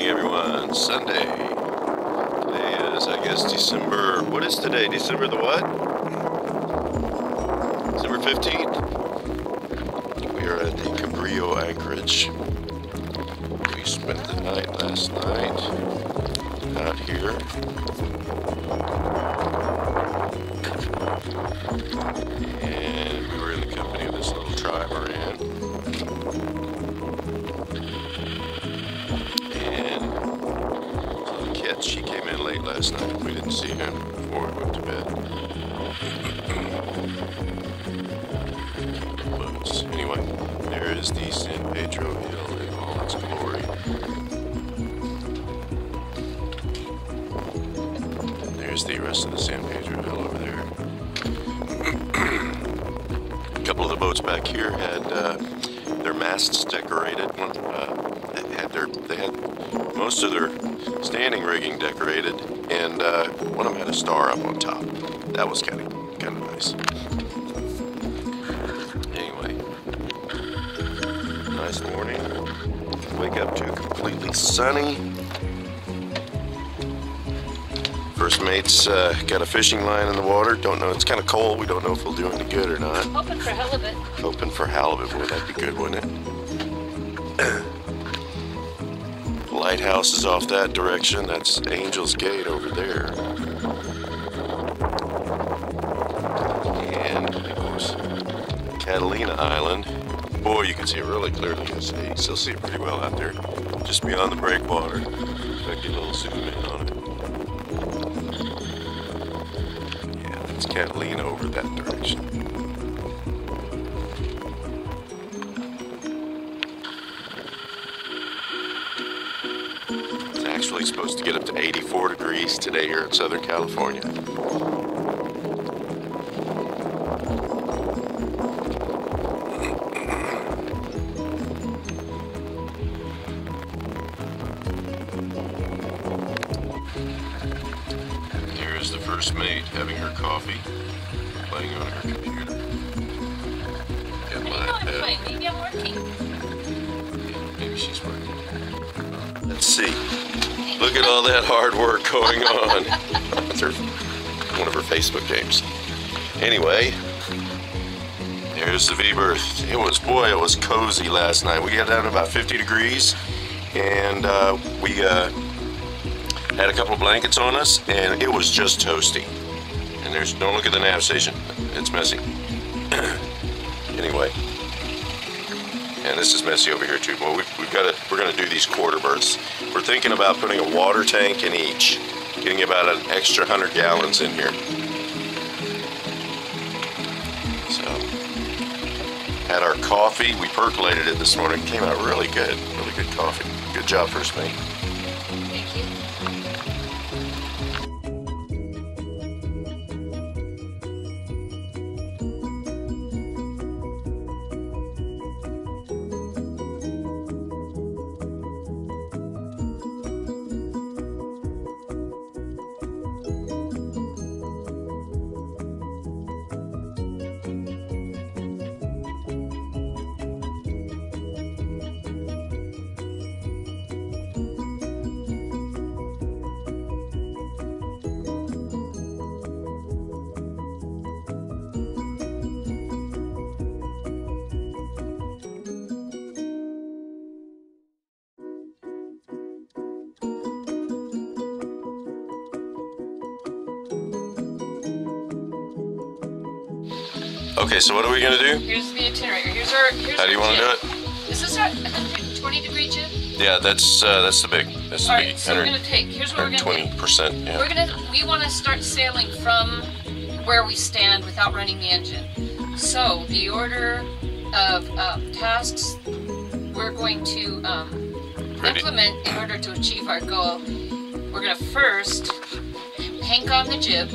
morning, everyone. Sunday. Today is, I guess, December... What is today? December the what? December 15th. We are at the Cabrillo Anchorage. We spent the night last night out here. And we were in the company of this little trimaran. She came in late last night. We didn't see him before we went to bed. Boats. Anyway, there is the San Pedro Hill in all its glory. And there's the rest of the San Pedro Hill over there. A couple of the boats back here had their masts decorated. They had most of their standing rigging decorated, and one of them had a star up on top. That was kind of nice. Anyway, nice morning. Wake up to completely sunny. First mate's got a fishing line in the water. Don't know. It's kind of cold. We don't know if we'll do any good or not. Hoping for halibut. Hoping for halibut. Boy, that'd be good, wouldn't it? Lighthouse is off that direction. That's Angel's Gate over there. And, of course, Catalina Island. Boy, you can see it really clearly. You still see it pretty well out there. Just beyond the breakwater. In fact, get a little zoom in on it. Yeah, that's Catalina over that direction. Actually supposed to get up to 84 degrees today here in Southern California. Here is the first mate having her coffee, playing on her computer. I know I'm playing. Maybe I'm working. Maybe she's working. Let's see. Look at all that hard work going on. That's one of her Facebook games. Anyway, there's the V-berth. It was cozy last night. We got down to about 50 degrees, and we had a couple of blankets on us, and it was just toasty. And don't look at the nav station. It's messy. Anyway. And this is messy over here too. Well, we're gonna do these quarter berths. We're thinking about putting a water tank in each, getting about an extra 100 gallons in here. So, had our coffee. We percolated it this morning. Came out really good coffee. Good job, first mate. Thank you. Okay, so what are we gonna do? Here's the itinerary. How do you want to do it? Is this our 120 degree jib? Yeah, that's the big. That's the big. So we're gonna take. Here's what we're gonna do. 20%. Yeah. We want to start sailing from where we stand without running the engine. So the order of tasks we're going to implement in order to achieve our goal. We're gonna first hank on the jib,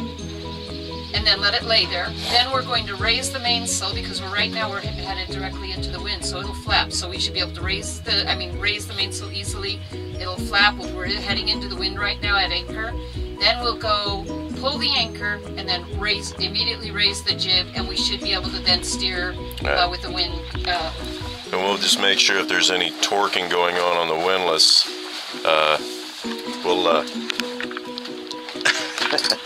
and then let it lay there. Then we're going to raise the mainsail because right now we're headed directly into the wind, so it'll flap. So we should be able to raise the mainsail easily. It'll flap. We're heading into the wind right now at anchor. Then we'll go pull the anchor and then immediately raise the jib, and we should be able to then steer with the wind. And we'll just make sure if there's any torquing going on the windlass, we'll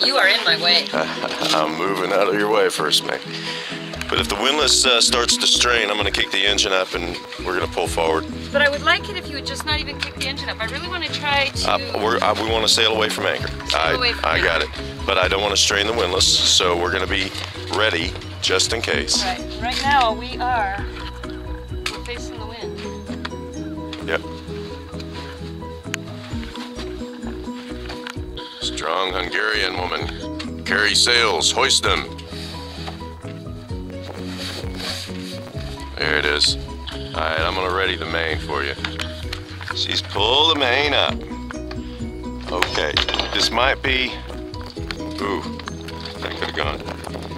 You are in my way. I'm moving out of your way first, mate. But if the windlass starts to strain, I'm going to kick the engine up and we're going to pull forward. But I would like it if you would just not even kick the engine up. I really want to try to... we want to sail away from anchor. I got it. But I don't want to strain the windlass, so we're going to be ready just in case. Right now we're facing the wind. Yep. Strong Hungarian woman. Carry sails, hoist them. There it is. All right, I'm gonna ready the main for you. She's pulled the main up. Okay, this might be, ooh, that could have gone.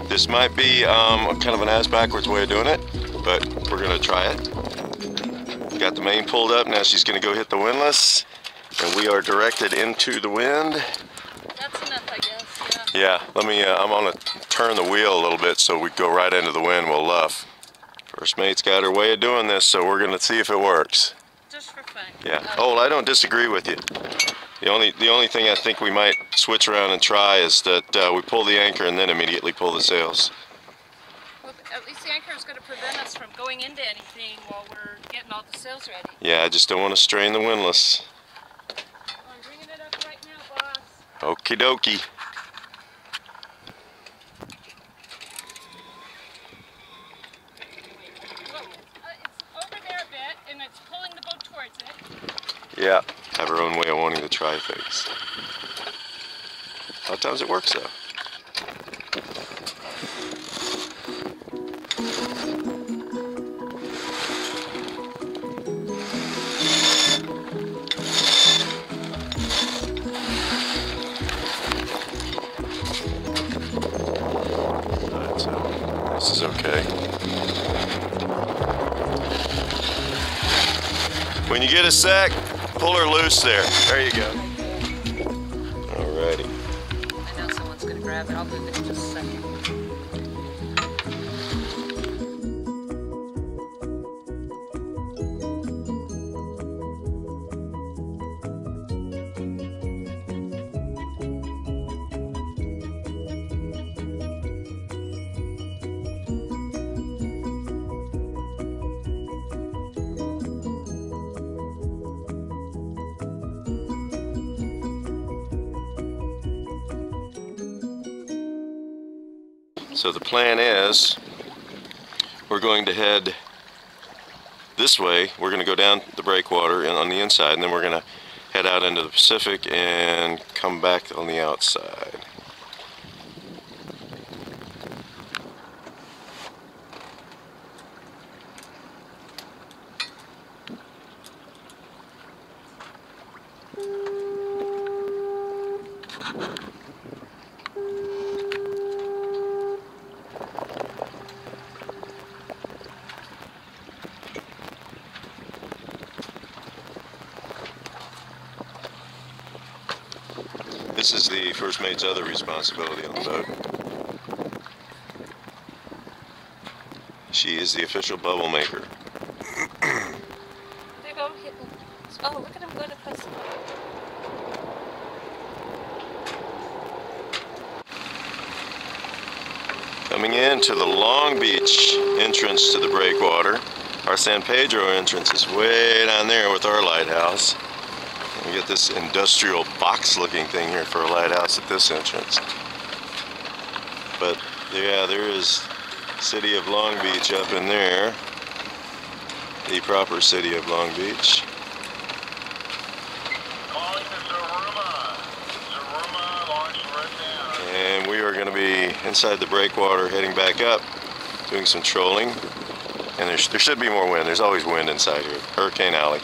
This might be kind of an ass backwards way of doing it, but we're gonna try it. Got the main pulled up, now she's gonna go hit the windlass, and we are directed into the wind. That's enough, I guess, Yeah, let me, I'm gonna turn the wheel a little bit so we go right into the wind, we'll luff. First mate's got her way of doing this, so we're gonna see if it works. Just for fun. Yeah. Oh, I don't disagree with you. The only thing I think we might switch around and try is that we pull the anchor and then immediately pull the sails. Well, at least the anchor is going to prevent us from going into anything while we're getting all the sails ready. Yeah, I just don't want to strain the windlass. I'm bringing it up right now, boss. Okie dokie. Yeah, have her own way of wanting to try things. A lot of times it works though. Alright, so this is okay. When you get a sec, pull her loose there. There you go. Alrighty. I know someone's going to grab it. I'll move it in just a second. So the plan is, we're going to head this way. We're going to go down the breakwater and on the inside, and then we're going to head out into the Pacific and come back on the outside. This is the first mate's other responsibility on the boat. She is the official bubble maker. There you go. Oh, look at him go to press. Coming into the Long Beach entrance to the breakwater. Our San Pedro entrance is way down there with our lighthouse. We get this industrial box looking thing here for a lighthouse at this entrance. But yeah, there is city of Long Beach up in there. The proper city of Long Beach. Calling to Zaruma. Zaruma, launch right down. And we are going to be inside the breakwater heading back up, doing some trolling. And there should be more wind. There's always wind inside here. Hurricane Alley.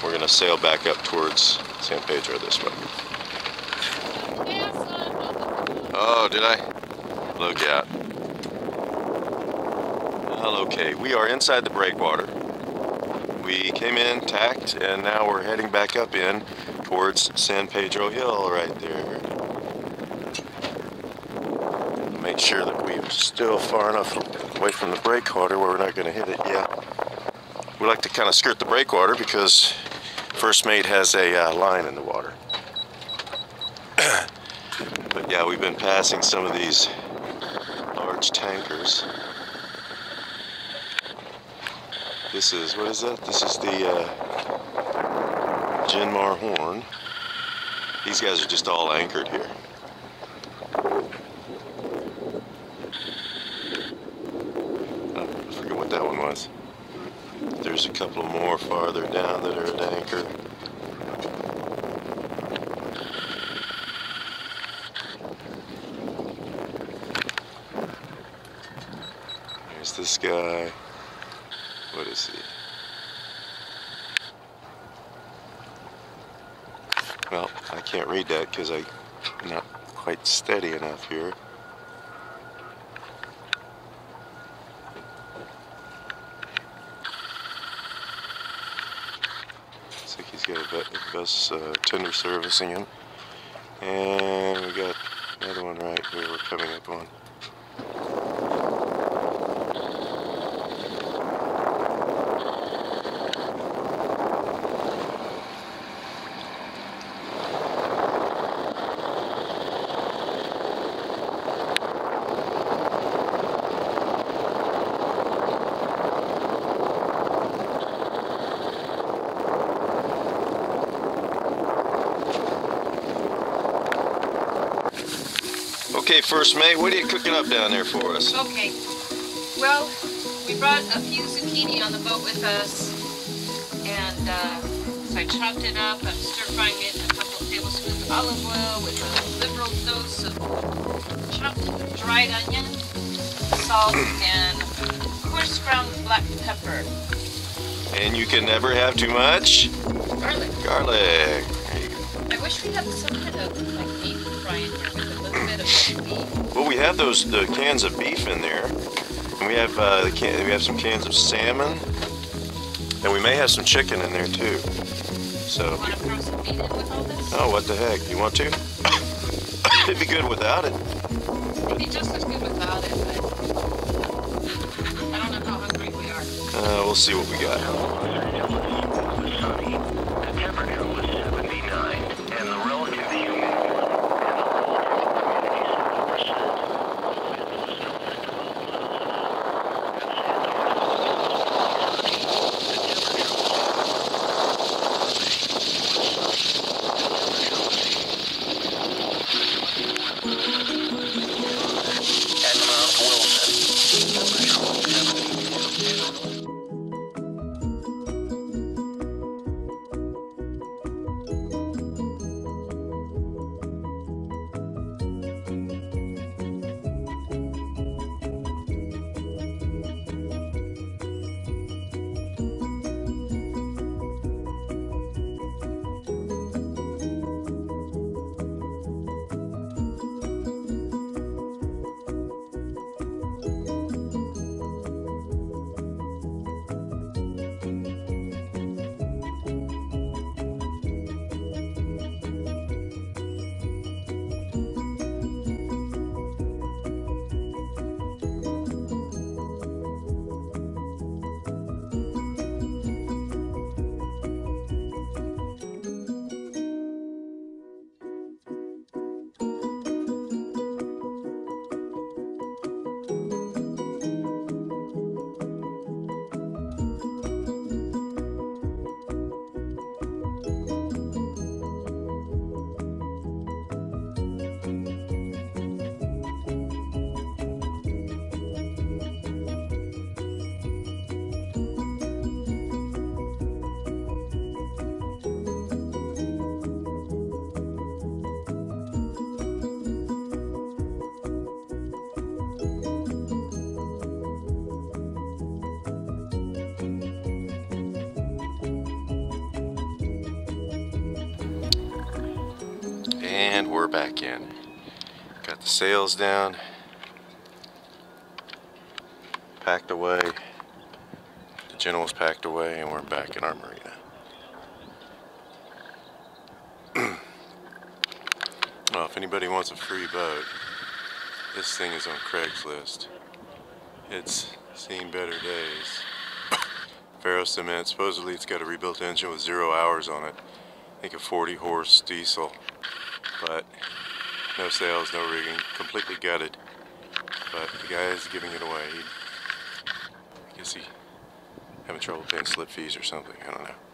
We're going to sail back up towards San Pedro this way. Oh, did I? Look out. Well, okay. We are inside the breakwater. We came in, tacked, and now we're heading back up in towards San Pedro Hill right there. Make sure that we're still far enough away from the breakwater where we're not going to hit it. Yeah. We like to kind of skirt the breakwater because First mate has a line in the water. But yeah, we've been passing some of these large tankers. This is, what is that? This is the Genmar Horn. These guys are just all anchored here. I forget what that one was. There's a couple more farther down that are at anchor. There's this guy. What is he? Well, I can't read that because I'm not quite steady enough here. Looks like he's got a bus tender servicing him. And we got another one right here we're coming up on. Okay, first mate, what are you cooking up down there for us? Okay. Well, we brought a few zucchini on the boat with us, and so I chopped it up. I'm stir-frying it in a couple of tablespoons of olive oil with a liberal dose of chopped dried onion, salt, and coarse ground black pepper. And you can never have too much? Garlic. Garlic. There you go. I wish we had some kind of like beef fry in here with a little bit of beef. Well, we have the cans of beef in there, and we have we have some cans of salmon, and we may have some chicken in there too. So. You want to throw some meat in with all this? Oh, what the heck? You want to? It'd be good without it. It'd be just as good without it, but I don't know how hungry we are. We'll see what we got. Sunny. The temperature was 79, and the relative humidity And we're back in. Got the sails down, packed away, the Genoa's packed away, and we're back in our marina. Well, if anybody wants a free boat, this thing is on Craigslist. It's seen better days. Ferro cement. Supposedly it's got a rebuilt engine with 0 hours on it. I think a 40 horse diesel. But no sales, no rigging, completely gutted. But the guy is giving it away. I guess he having trouble paying slip fees or something. I don't know.